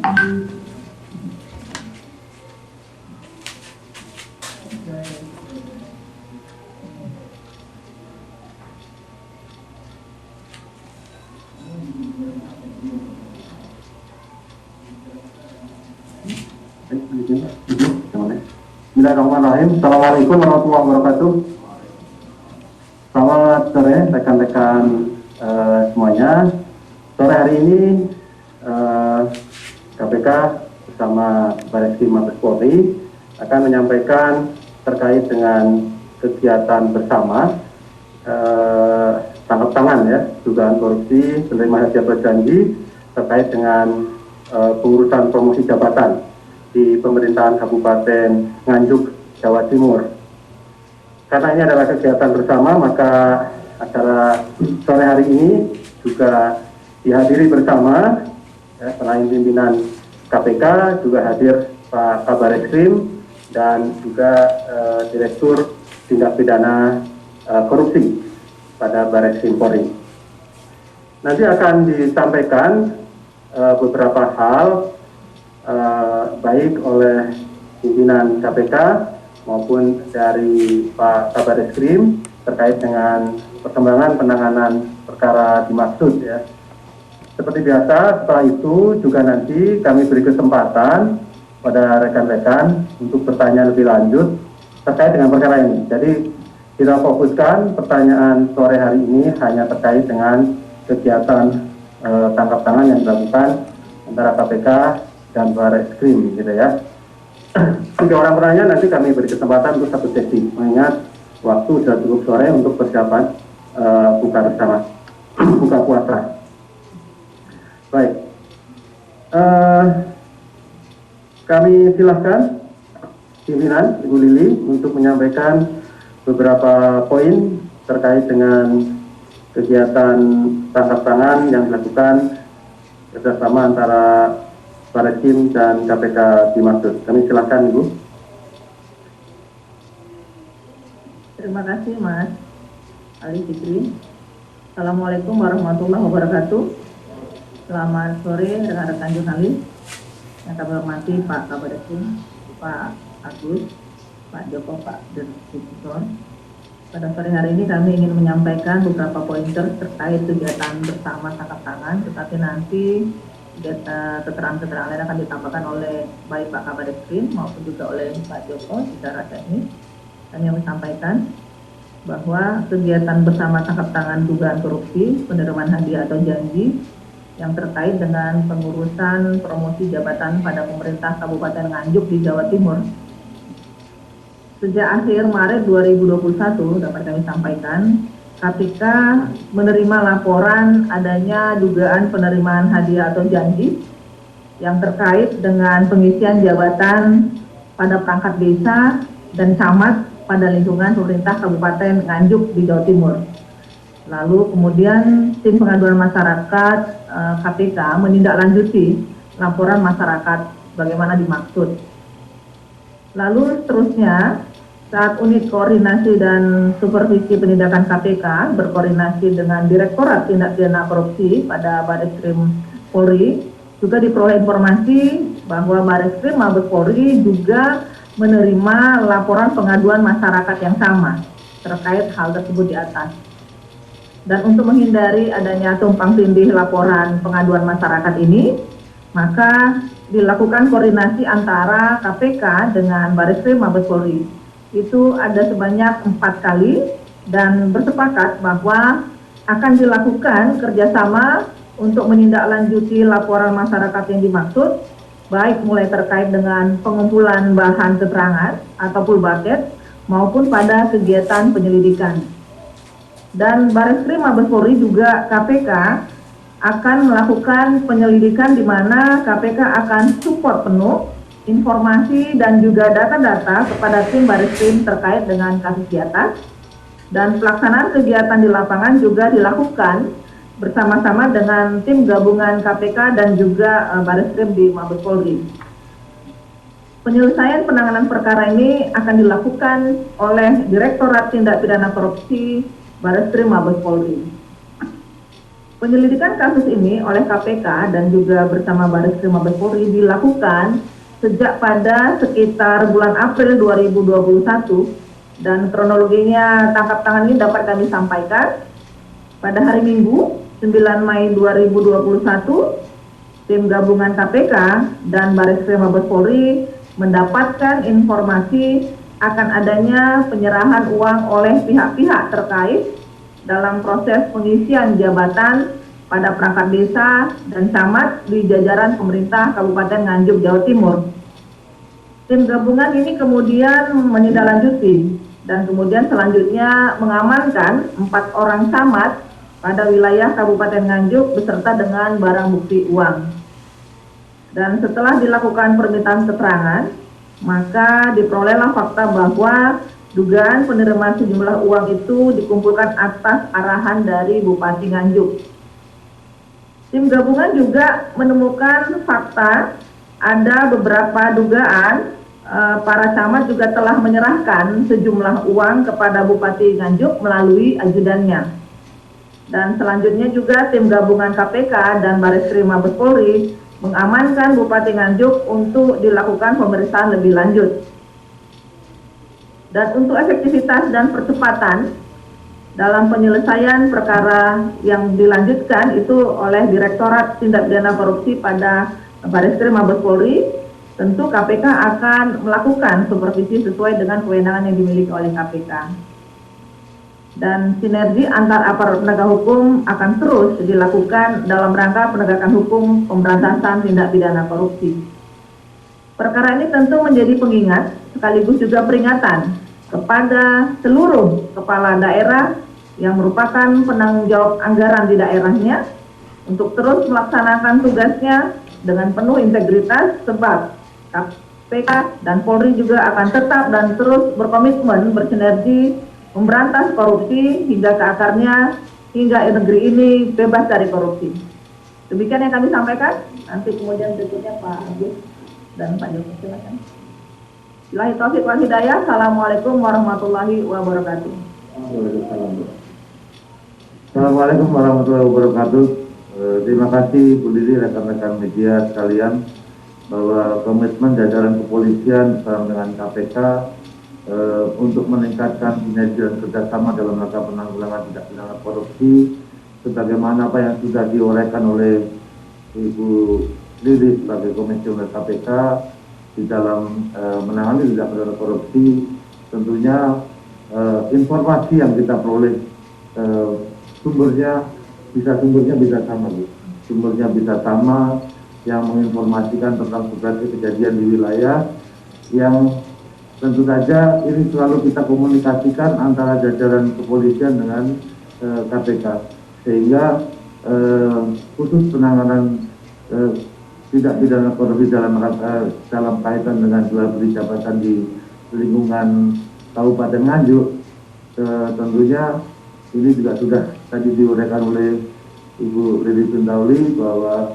Bismillahirrahmanirrahim. Assalamualaikum warahmatullahi wabarakatuh. Selamat sore rekan-rekan semuanya. Sore hari ini KPK bersama Bareskrim Mabes Polri akan menyampaikan terkait dengan kegiatan bersama tangkap tangan ya dugaan korupsi penerima hadiah berjanji terkait dengan pengurusan promosi jabatan di pemerintahan Kabupaten Nganjuk, Jawa Timur. Karena ini adalah kegiatan bersama, maka acara sore hari ini juga dihadiri bersama ya, selain pimpinan KPK juga hadir Pak Kabareskrim dan juga Direktur Tindak Pidana Korupsi pada Bareskrim Polri. Nanti akan disampaikan beberapa hal baik oleh pimpinan KPK maupun dari Pak Kabareskrim terkait dengan perkembangan penanganan perkara dimaksud ya. Seperti biasa, setelah itu juga nanti kami beri kesempatan pada rekan-rekan untuk bertanya lebih lanjut terkait dengan perkara ini. Jadi kita fokuskan pertanyaan sore hari ini hanya terkait dengan kegiatan tangkap tangan yang dilakukan antara KPK dan Bareskrim gitu ya. 3 orang penanya nanti kami beri kesempatan untuk 1 sesi, mengingat waktu sudah cukup sore untuk persiapan buka bersama, buka puasa. Baik, kami silahkan pimpinan Ibu Lili untuk menyampaikan beberapa poin terkait dengan kegiatan tangkap tangan yang dilakukan kerjasama antara Bareskrim dan KPK dimaksud. Kami silakan Ibu. Terima kasih Mas Ali Fikri. Assalamualaikum warahmatullahi wabarakatuh. Selamat sore rekan-rekan jurnalis yang kami hormati Pak Kabareskrim, Pak Agus, Pak Joko, Pak Direktur. Pada sore hari ini kami ingin menyampaikan beberapa pointer terkait kegiatan bersama tangkap tangan, tetapi nanti keterangan-keterangan lain akan ditambahkan oleh baik Pak Kabareskrim maupun juga oleh Pak Joko secara teknis. Kami sampaikan bahwa kegiatan bersama tangkap tangan dugaan korupsi, penerimaan hadiah atau janji yang terkait dengan pengurusan promosi jabatan pada pemerintah Kabupaten Nganjuk di Jawa Timur. Sejak akhir Maret 2021 dapat kami sampaikan, KPK menerima laporan adanya dugaan penerimaan hadiah atau janji yang terkait dengan pengisian jabatan pada perangkat desa dan camat pada lingkungan pemerintah Kabupaten Nganjuk di Jawa Timur. Lalu kemudian tim pengaduan masyarakat KPK menindaklanjuti laporan masyarakat bagaimana dimaksud. Lalu seterusnya, saat unit koordinasi dan supervisi penindakan KPK berkoordinasi dengan Direktorat Tindak Pidana Korupsi pada Bareskrim Polri, juga diperoleh informasi bahwa Bareskrim Mabes Polri juga menerima laporan pengaduan masyarakat yang sama terkait hal tersebut di atas. Dan untuk menghindari adanya tumpang tindih laporan pengaduan masyarakat ini, maka dilakukan koordinasi antara KPK dengan Bareskrim Mabes Polri. Itu ada sebanyak 4 kali dan bersepakat bahwa akan dilakukan kerjasama untuk menindaklanjuti laporan masyarakat yang dimaksud, baik mulai terkait dengan pengumpulan bahan keterangan atau pulbaket maupun pada kegiatan penyelidikan. Dan Bareskrim Mabes Polri juga KPK akan melakukan penyelidikan di mana KPK akan support penuh informasi dan juga data-data kepada tim Bareskrim terkait dengan kasus di atas, dan pelaksanaan kegiatan di lapangan juga dilakukan bersama-sama dengan tim gabungan KPK dan juga Bareskrim di Mabes Polri. Penyelesaian penanganan perkara ini akan dilakukan oleh Direktorat Tindak Pidana Korupsi Bareskrim Mabes Polri. Penyelidikan kasus ini oleh KPK dan juga bersama Bareskrim Mabes Polri dilakukan sejak pada sekitar bulan April 2021, dan kronologinya tangkap tangan ini dapat kami sampaikan pada hari Minggu 9 Mei 2021. Tim gabungan KPK dan Bareskrim Mabes Polri mendapatkan informasi akan adanya penyerahan uang oleh pihak-pihak terkait dalam proses pengisian jabatan pada perangkat desa dan camat di jajaran pemerintah Kabupaten Nganjuk, Jawa Timur. Tim gabungan ini kemudian menindaklanjuti dan kemudian selanjutnya mengamankan 4 orang camat pada wilayah Kabupaten Nganjuk beserta dengan barang bukti uang. Dan setelah dilakukan permintaan keterangan, maka diperolehlah fakta bahwa dugaan penerimaan sejumlah uang itu dikumpulkan atas arahan dari Bupati Nganjuk. Tim gabungan juga menemukan fakta ada beberapa dugaan para camat juga telah menyerahkan sejumlah uang kepada Bupati Nganjuk melalui ajudannya. Dan selanjutnya juga tim gabungan KPK dan Bareskrim Mabes Polri mengamankan Bupati Nganjuk untuk dilakukan pemeriksaan lebih lanjut. Dan untuk efektivitas dan percepatan dalam penyelesaian perkara yang dilanjutkan itu oleh Direktorat Tindak Pidana Korupsi pada Bareskrim Mabes Polri, tentu KPK akan melakukan supervisi sesuai dengan kewenangan yang dimiliki oleh KPK. Dan sinergi antar aparat penegak hukum akan terus dilakukan dalam rangka penegakan hukum pemberantasan tindak pidana korupsi. Perkara ini tentu menjadi pengingat sekaligus juga peringatan kepada seluruh kepala daerah yang merupakan penanggung jawab anggaran di daerahnya untuk terus melaksanakan tugasnya dengan penuh integritas, sebab KPK dan Polri juga akan tetap dan terus berkomitmen bersinergi memberantas korupsi hingga ke akarnya, hingga negeri ini bebas dari korupsi. Demikian yang kami sampaikan. Nanti kemudian berikutnya Pak Agus dan Pak Joko, silakan. Billahi taufiq wal hidayah. Assalamualaikum warahmatullahi wabarakatuh. Assalamualaikum warahmatullahi wabarakatuh. Terima kasih Bu Lili, rekan-rekan media sekalian, bahwa komitmen jajaran kepolisian bersama dengan KPK untuk meningkatkan sinergi dan kerjasama dalam rangka penanggulangan tindak pidana korupsi, sebagaimana apa yang sudah diuraikan oleh Ibu Lili sebagai komisioner KPK di dalam menangani tindak pidana korupsi. Tentunya informasi yang kita peroleh sumbernya bisa sama, Bu. Sumbernya bisa sama, yang menginformasikan tentang berbagai kejadian di wilayah yang tentu saja ini selalu kita komunikasikan antara jajaran kepolisian dengan KPK, sehingga khusus penanganan tindak pidana korupsi dalam kaitan dengan jual beli jabatan di lingkungan Kabupaten Nganjuk, tentunya ini juga sudah tadi diuraikan oleh Ibu Lili Pintauli bahwa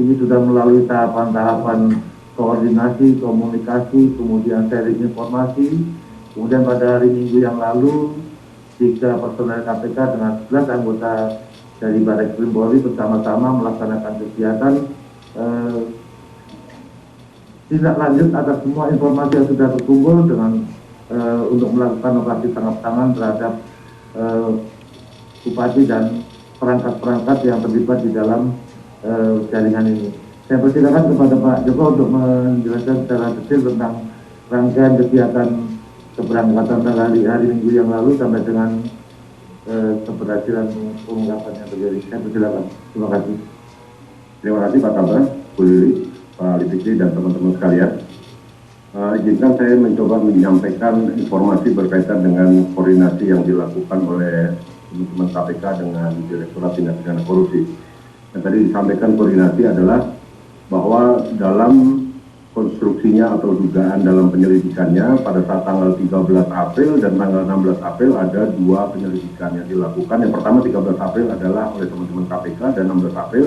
ini sudah melalui tahapan-tahapan koordinasi, komunikasi, kemudian sharing informasi. Kemudian pada hari Minggu yang lalu, 3 personel KPK dengan 11 anggota dari Bareskrim Polri bersama-sama melaksanakan kegiatan tindak lanjut atas semua informasi yang sudah terkumpul dengan untuk melakukan operasi tangkap tangan terhadap bupati dan perangkat-perangkat yang terlibat di dalam jaringan ini. Saya persilakan kepada Pak Joko untuk menjelaskan secara detail tentang rangkaian kegiatan keberangkatan hari Minggu yang lalu sampai dengan keberhasilan pengungkapan yang terjadi. Saya persilakan. Terima kasih. Terima kasih Pak Kabas, Bu Lili, Pak Lipikri, dan teman-teman sekalian. Izinkan saya mencoba menyampaikan informasi berkaitan dengan koordinasi yang dilakukan oleh teman-teman KPK dengan Direktorat Tindak Pidana Korupsi. Yang tadi disampaikan koordinasi adalah bahwa dalam konstruksinya atau dugaan dalam penyelidikannya pada saat tanggal 13 April dan tanggal 16 April ada 2 penyelidikan yang dilakukan. Yang pertama 13 April adalah oleh teman-teman KPK dan 16 April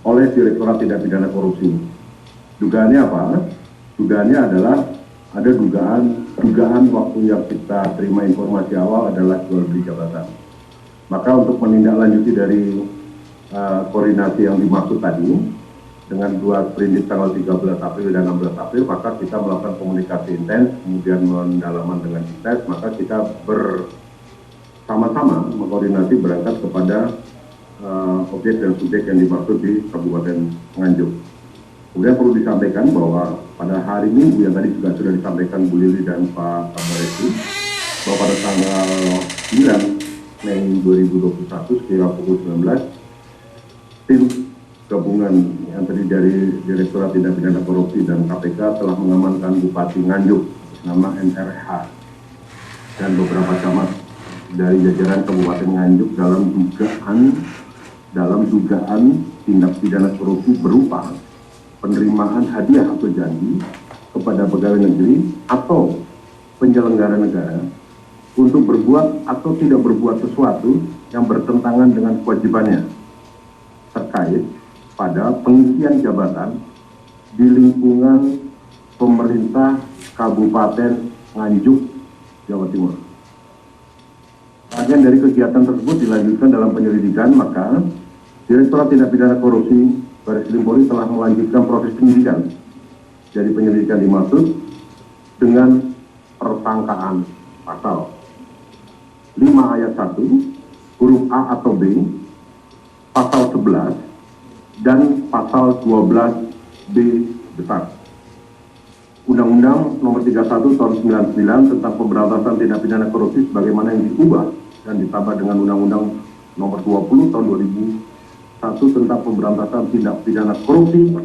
oleh Direktorat Tindak Pidana Korupsi. Dugaannya apa? Dugaannya adalah ada dugaan waktu yang kita terima informasi awal adalah jual beli jabatan. Maka untuk menindaklanjuti dari koordinasi yang dimaksud tadi dengan dua sprindik tanggal 13 April dan 16 April, maka kita melakukan komunikasi intens, kemudian pendalaman dengan intens, maka kita bersama-sama mengkoordinasi berangkat kepada objek dan subjek yang dimaksud di Kabupaten Nganjuk. Kemudian perlu disampaikan bahwa pada hari Minggu yang tadi juga sudah disampaikan Bu Lili dan Pak Kabaresi, bahwa pada tanggal 9 Mei 2021 sekira pukul 19, tim gabungan yang terdiri dari Direktorat Tindak Pidana Korupsi dan KPK telah mengamankan Bupati Nganjuk atas nama NRH dan beberapa camat dari jajaran Kabupaten Nganjuk dalam dugaan tindak pidana korupsi berupa penerimaan hadiah atau janji kepada pegawai negeri atau penyelenggara negara untuk berbuat atau tidak berbuat sesuatu yang bertentangan dengan kewajibannya terkait pada pengisian jabatan di lingkungan pemerintah Kabupaten Nganjuk, Jawa Timur. Bagian dari kegiatan tersebut dilanjutkan dalam penyelidikan, maka Direktorat Tindak Pidana Korupsi Baris Krim Polri telah melanjutkan proses penyidikan dari penyelidikan dimaksud dengan persangkaan pasal 5 ayat 1 huruf A atau B, pasal 11 dan pasal 12 B besar Undang-Undang Nomor 31 Tahun 99 tentang Pemberantasan Tindak Pidana Korupsi sebagaimana yang diubah dan ditambah dengan Undang-Undang Nomor 20 Tahun 2001 tentang Pemberantasan Tindak Pidana Korupsi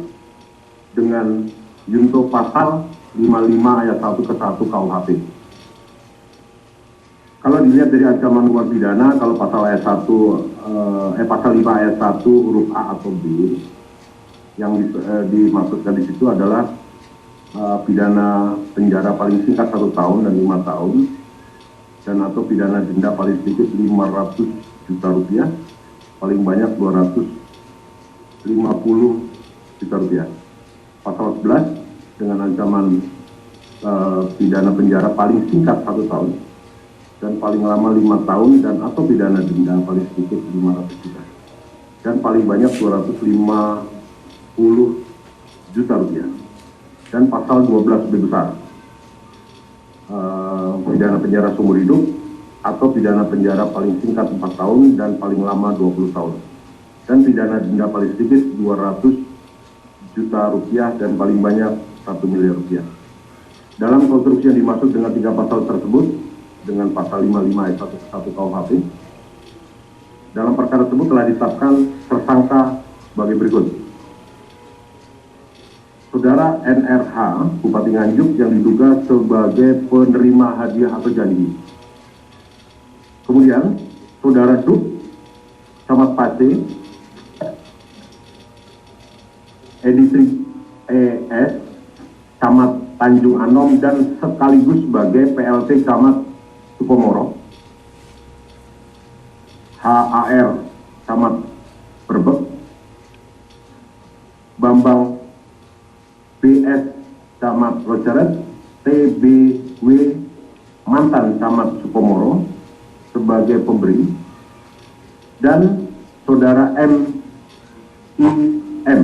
dengan junto pasal 55 ayat 1 ke 1 KUHP. Kalau dilihat dari ancaman hukuman pidana, kalau pasal ayat 1 pasal 5 ayat 1 huruf A atau B yang dimaksudkan di situ adalah pidana penjara paling singkat 1 tahun dan 5 tahun dan atau pidana denda paling sedikit 500 juta rupiah, paling banyak 250 juta rupiah. Pasal 11 dengan ancaman pidana penjara paling singkat 1 tahun dan paling lama 5 tahun dan atau pidana denda paling sedikit 500 juta dan paling banyak 250 juta rupiah. Dan pasal 12 lebih besar, pidana penjara seumur hidup atau pidana penjara paling singkat 4 tahun dan paling lama 20 tahun. Dan pidana denda paling sedikit 200 juta rupiah dan paling banyak 1 miliar rupiah. Dalam konstruksi yang dimaksud dengan 3 pasal tersebut, dengan pasal 55 ayat 1 ke 1 KUHP, dalam perkara tersebut telah ditetapkan tersangka sebagai berikut. Saudara NRH, Bupati Nganjuk yang diduga sebagai penerima hadiah atau janji. Kemudian, Saudara Duk, Camat Pace, Editri ES, Camat Tanjung Anom dan sekaligus sebagai PLT Camat Sukomoro, HAR Camat Brebek, Bambang BS Camat Loceret, TBW mantan Camat Sukomoro sebagai pemberi, dan Saudara MIM,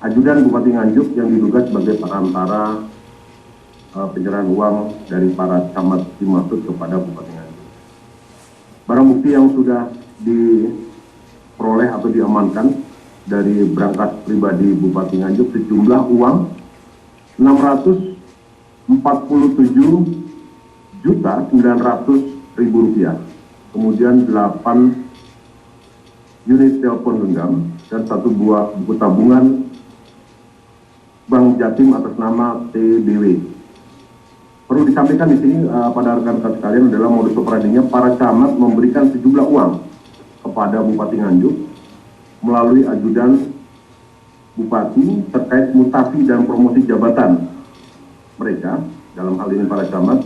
ajudan Bupati Nganjuk yang diduga sebagai perantara penyerahan uang dari para camat dimaksud kepada Bupati Nganjuk. Barang bukti yang sudah diperoleh atau diamankan dari berangkas pribadi Bupati Nganjuk sejumlah uang 647.900.000 rupiah, kemudian 8 unit telepon genggam dan 1 buah buku tabungan Bank Jatim atas nama TBW. Perlu disampaikan di sini pada rekan-rekan sekalian adalah modus operandinya para camat memberikan sejumlah uang kepada Bupati Nganjuk melalui ajudan Bupati terkait mutasi dan promosi jabatan mereka, dalam hal ini para camat,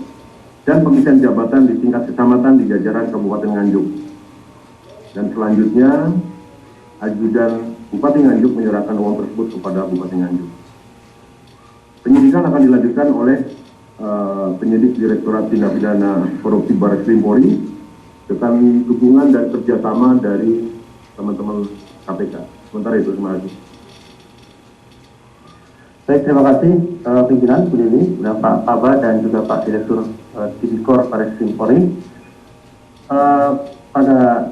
dan pengisian jabatan di tingkat kecamatan di jajaran Kabupaten Nganjuk. Dan selanjutnya, ajudan Bupati Nganjuk menyerahkan uang tersebut kepada Bupati Nganjuk. Penyidikan akan dilanjutkan oleh penyidik Direktorat Tindak Pidana Korupsi Baris Krim Polri dengan dukungan dan kerjasama dari teman-teman KPK. Sementara itu, terima kasih. Baik, terima kasih pimpinan Bu Lili, Pak Aba dan juga Pak Direktur Tipikor Barreskrim Polri. Pada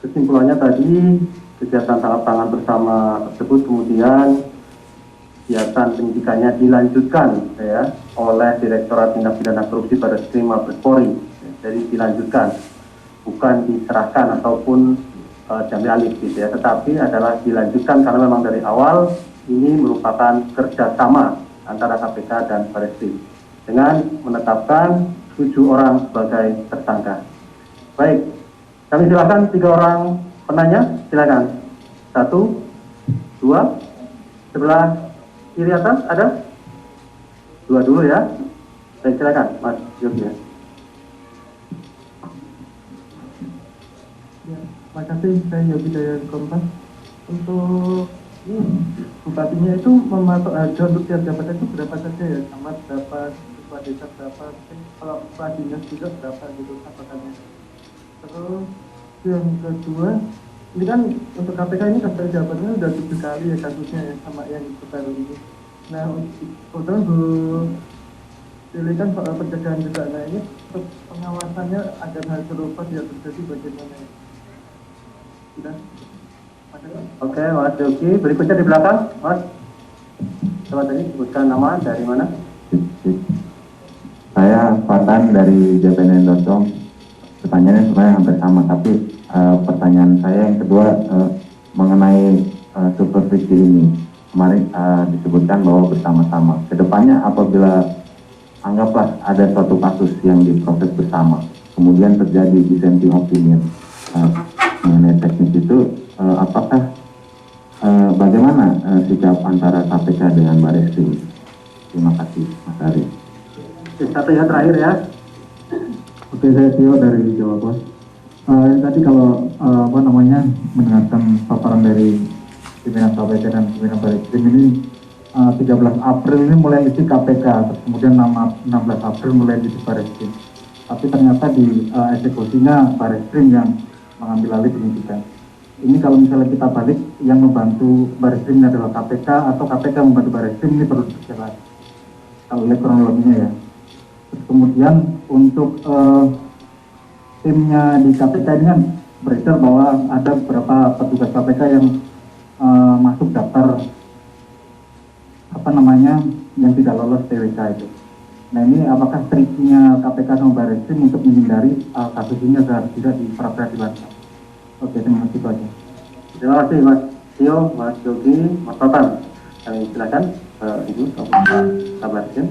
kesimpulannya tadi, kegiatan tangkap tangan bersama tersebut kemudian kegiatan penyidikannya dilanjutkan ya oleh Direktorat Tindak Pidana Korupsi Barreskrim Mabes Polri. Jadi dilanjutkan, bukan diserahkan ataupun diambil alih gitu ya, tetapi adalah dilanjutkan karena memang dari awal ini merupakan kerjasama antara KPK dan Barreskrim dengan menetapkan 7 orang sebagai tersangka. Baik, kami silakan 3 orang penanya, silakan. 1, 2, sebelah kiri atas ada? 2 dulu ya. Baik, silakan Mas Yogi ya. Terima kasih, saya Yogi dari Kompas. Untuk bupatinya itu mematok harga untuk tiap jabatan itu berapa saja ya? Camat berapa, kepala desa berapa, kalau kepala dinas juga berapa gitu patokannya. Terus yang kedua, ini kan untuk KPK ini sampai jabatannya udah 7 kali ya kasusnya ya, sama yang baru ini. Nah, kebetulan Bu Lili kan soal pencegahan juga, nah ini untuk pengawasannya agar hal serupa tidak terjadi bagaimana ya? Sudah. Oke, Mas Yogi. Berikutnya di belakang, Mas. Coba tadi sebutkan nama, dari mana? Saya Fatan dari jpnn.com. Pertanyaannya sebenarnya hampir sama, tapi pertanyaan saya yang kedua mengenai supervisi ini. Kemarin disebutkan bahwa bersama-sama. Kedepannya apabila anggaplah ada suatu kasus yang diproses bersama, kemudian terjadi dissenting opinion mengenai teknis itu, apakah bagaimana sikap antara KPK dengan Barreskrim? Terima kasih, Mas Ari. Satu ya terakhir ya. Oke, saya Tio dari Jawa Pos. Tadi kalau mendengarkan paparan dari pimpinan KPK dan pimpinan Barreskrim ini, 13 April ini mulai isi KPK, terus kemudian 16 April mulai isi Barreskrim. Tapi ternyata di eksekusinya Barreskrim yang mengambil alih penyidikan. Ini kalau misalnya kita balik, yang membantu Barreskrim adalah KPK atau KPK membantu Barreskrim, ini perlu dijelas. Kalau lihat kronologinya ya. Terus kemudian untuk timnya di KPK ini kan beredar bahwa ada beberapa petugas KPK yang masuk daftar yang tidak lolos TWK itu. Nah ini apakah triknya KPK sama Barreskrim untuk menghindari kasus ini agar tidak di pra-peradilan? Oke, terima kasih aja. Terima kasih Mas Tio, Mas Yogi, Mas Tatan. Kami silakan Ibu Pak Barreskrim.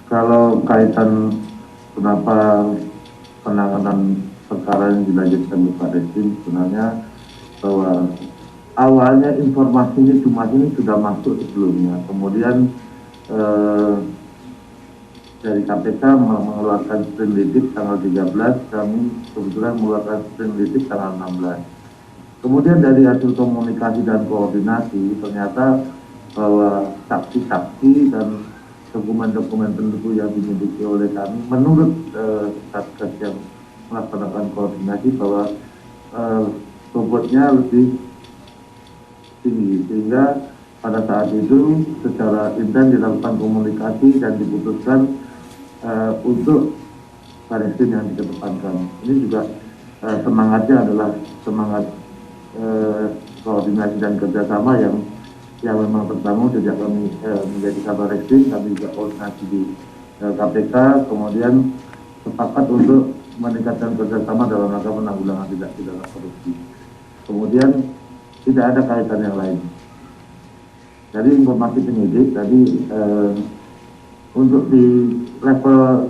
Kalau kaitan kenapa penanganan perkara yang dilanjutkan di Barreskrim, sebenarnya bahwa awalnya informasinya cuma ini sudah masuk sebelumnya, kemudian dari KPK mengeluarkan sprindik tanggal 13, kami kebetulan mengeluarkan sprindik tanggal 16. Kemudian dari hasil komunikasi dan koordinasi, ternyata bahwa saksi-saksi dan dokumen-dokumen pendukung yang dimiliki oleh kami, menurut Satgas yang melaksanakan koordinasi, bahwa bobotnya lebih tinggi, sehingga pada saat itu secara intens dilakukan komunikasi dan diputuskan untuk Barreskrim yang dikedepankan. Ini juga semangatnya adalah semangat koordinasi dan kerjasama yang memang terbangun sejak kami menjadi Barreskrim. Kami juga koordinasi di KPK, kemudian sepakat untuk meningkatkan kerjasama dalam rangka penanggulangan tindak pidana korupsi. Kemudian tidak ada kaitan yang lain. Jadi informasi penyidik tadi untuk di level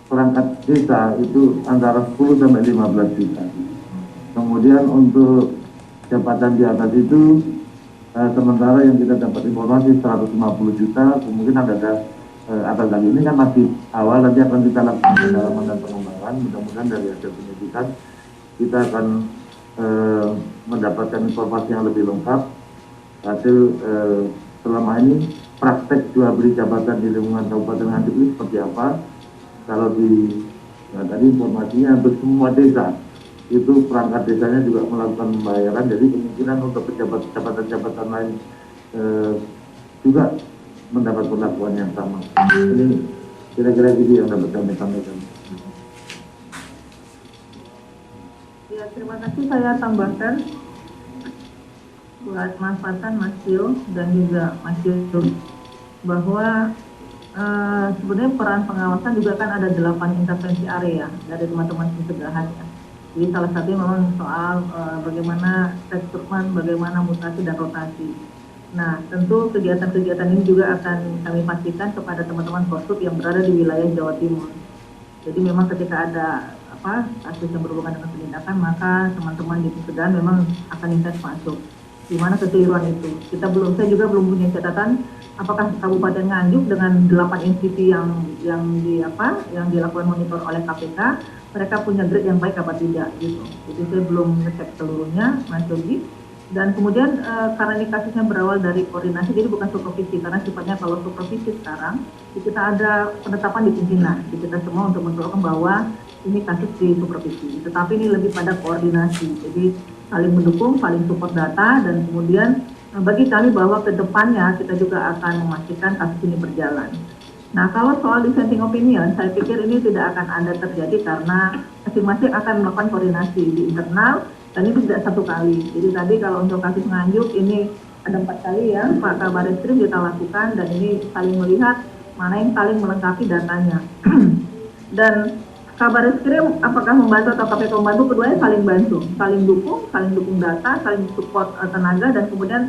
perangkat desa itu antara 10 sampai 15 juta. Kemudian untuk jabatan di atas itu sementara yang kita dapat informasi 150 juta, kemungkinan ada akan lagi. Ini kan masih awal, nanti akan kita lakukan pendalaman dan pengembangan. Mudah-mudahan dari hasil penyidikan kita akan mendapatkan informasi yang lebih lengkap. Hasil selama ini praktek jual beli jabatan di lingkungan Kabupaten Nganjuk ini seperti apa, Kalau tadi informasinya hampir semua desa itu perangkat desanya juga melakukan pembayaran, jadi kemungkinan untuk jabatan lain juga mendapat perlakuan yang sama. Ini kira-kira gitu yang dapat kami sampaikan. Ya, terima kasih. Saya tambahkan buat Mas Fatan, Mas Tio, dan juga Mas Yusuf bahwa sebenarnya peran pengawasan juga kan ada 8 intervensi area dari teman-teman pencegahan ya. Jadi salah satunya memang soal bagaimana rekrutmen, bagaimana mutasi dan rotasi. Nah, tentu kegiatan-kegiatan ini juga akan kami pastikan kepada teman-teman Korsut yang berada di wilayah Jawa Timur. Jadi memang ketika ada kasus yang berhubungan dengan penindakan, maka teman-teman di pencegahan memang akan intens masuk. Di mana kekeliruan itu? Saya juga belum punya catatan apakah Kabupaten Nganjuk dengan 8 institusi yang dilakukan monitor oleh KPK, mereka punya grade yang baik apa tidak gitu. Jadi saya belum ngecek seluruhnya, Mas Yogi. Dan kemudian karena ini kasusnya berawal dari koordinasi, jadi bukan supervisi, karena sifatnya kalau supervisi sekarang kita ada penetapan di pimpinan, di kita semua untuk menunjukkan bahwa ini kasus di supervisi. Tetapi ini lebih pada koordinasi, jadi saling mendukung, saling support data, dan kemudian bagi kami bahwa ke depannya kita juga akan memastikan kasus ini berjalan. Nah, kalau soal dissenting opinion, saya pikir ini tidak akan ada terjadi karena masing-masing akan melakukan koordinasi di internal, dan ini tidak satu kali. Jadi tadi kalau untuk kasus Nganjuk ini ada 4 kali ya, Pak Kabar Eskrim kita lakukan, dan ini saling melihat mana yang saling melengkapi datanya. Dan Kabar Eskrim apakah membantu atau KPK membantu, keduanya saling bantu, saling dukung data, saling support tenaga, dan kemudian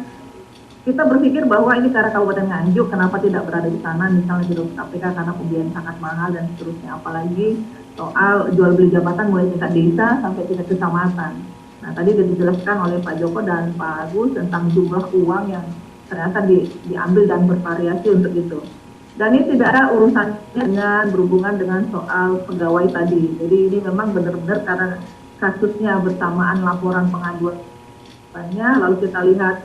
kita berpikir bahwa ini karena Kabupaten Nganjuk, kenapa tidak berada di sana, misalnya di KPK karena pembiayaan sangat mahal dan seterusnya, apalagi soal jual beli jabatan mulai tingkat desa sampai tingkat kecamatan. Nah, tadi sudah dijelaskan oleh Pak Joko dan Pak Agus tentang jumlah uang yang ternyata diambil dan bervariasi untuk itu. Dan ini tidak ada urusannya dengan berhubungan dengan soal pegawai tadi. Jadi ini memang benar-benar karena kasusnya bersamaan laporan pengaduannya, lalu kita lihat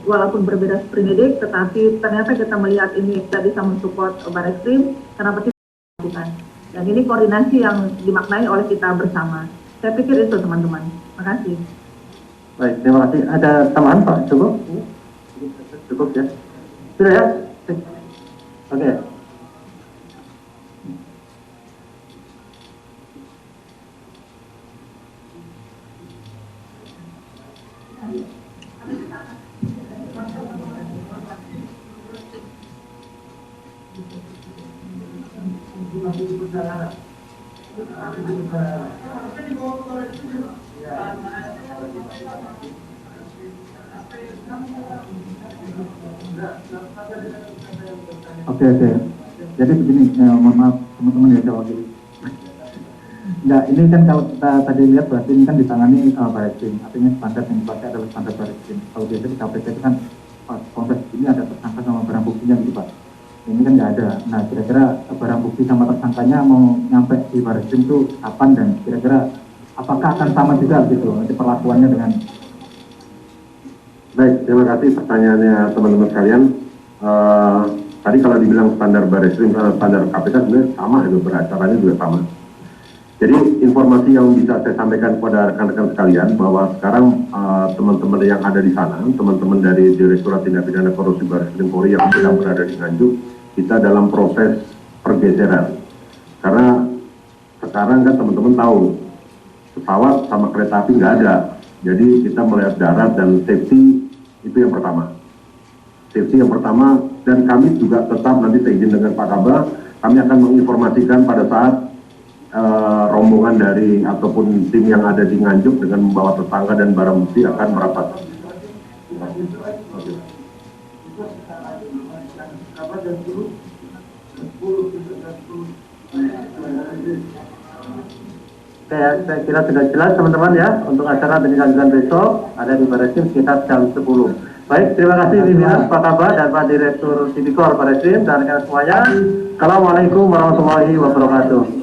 walaupun berbeda sprindik, tetapi ternyata kita melihat ini tidak bisa mensupport Barreskrim, kenapa kita lakukan. Dan ini koordinasi yang dimaknai oleh kita bersama. Saya pikir itu teman-teman. Terima kasih. Baik, terima kasih. Ada tambahan Pak? Cukup? Cukup ya? Sudah ya? Oke. Oke. Jadi begini, mohon maaf teman-teman ya, saya wakili. Nah, ini kan kalau kita tadi lihat berarti ini kan ditangani Barreskrim, artinya standar yang dipakai adalah standar Barreskrim. Kalau biasanya di KPK itu kan konteks ini ada tersangka sama barang buktinya gitu Pak. Ini kan nggak ada. Nah, kira-kira barang bukti sama tersangkanya mau nyampe di Barreskrim itu kapan, dan kira-kira apakah akan sama juga gitu nanti perlakuannya dengan? Baik, terima kasih pertanyaannya teman-teman sekalian. Tadi kalau dibilang standar Barreskrim, standar KPK sebenarnya sama, itu beracaranya juga sama. Jadi informasi yang bisa saya sampaikan kepada rekan-rekan sekalian bahwa sekarang teman-teman yang ada di sana, teman-teman dari Direktorat Tindak Pidana Korupsi Barreskrim Polri yang sedang berada di Nganjuk, kita dalam proses pergeseran. Karena sekarang kan teman-teman tahu pesawat sama kereta api nggak ada, jadi kita melihat darat dan safety itu yang pertama. Safety yang pertama, dan kami juga tetap nanti seizin dengan Pak Kabah, kami akan menginformasikan pada saat rombongan dari ataupun tim yang ada di Nganjuk dengan membawa tersangka dan barang bukti akan merapat. Saya kira sudah jelas teman-teman ya, untuk acara penjelasan besok ada di Barreskrim sekitar jam 10. Baik, terima kasih pimpinan Pak Kabah dan Pak Direktur Tipikor Barreskrim dan rekan semuanya. Assalamualaikum warahmatullahi wabarakatuh.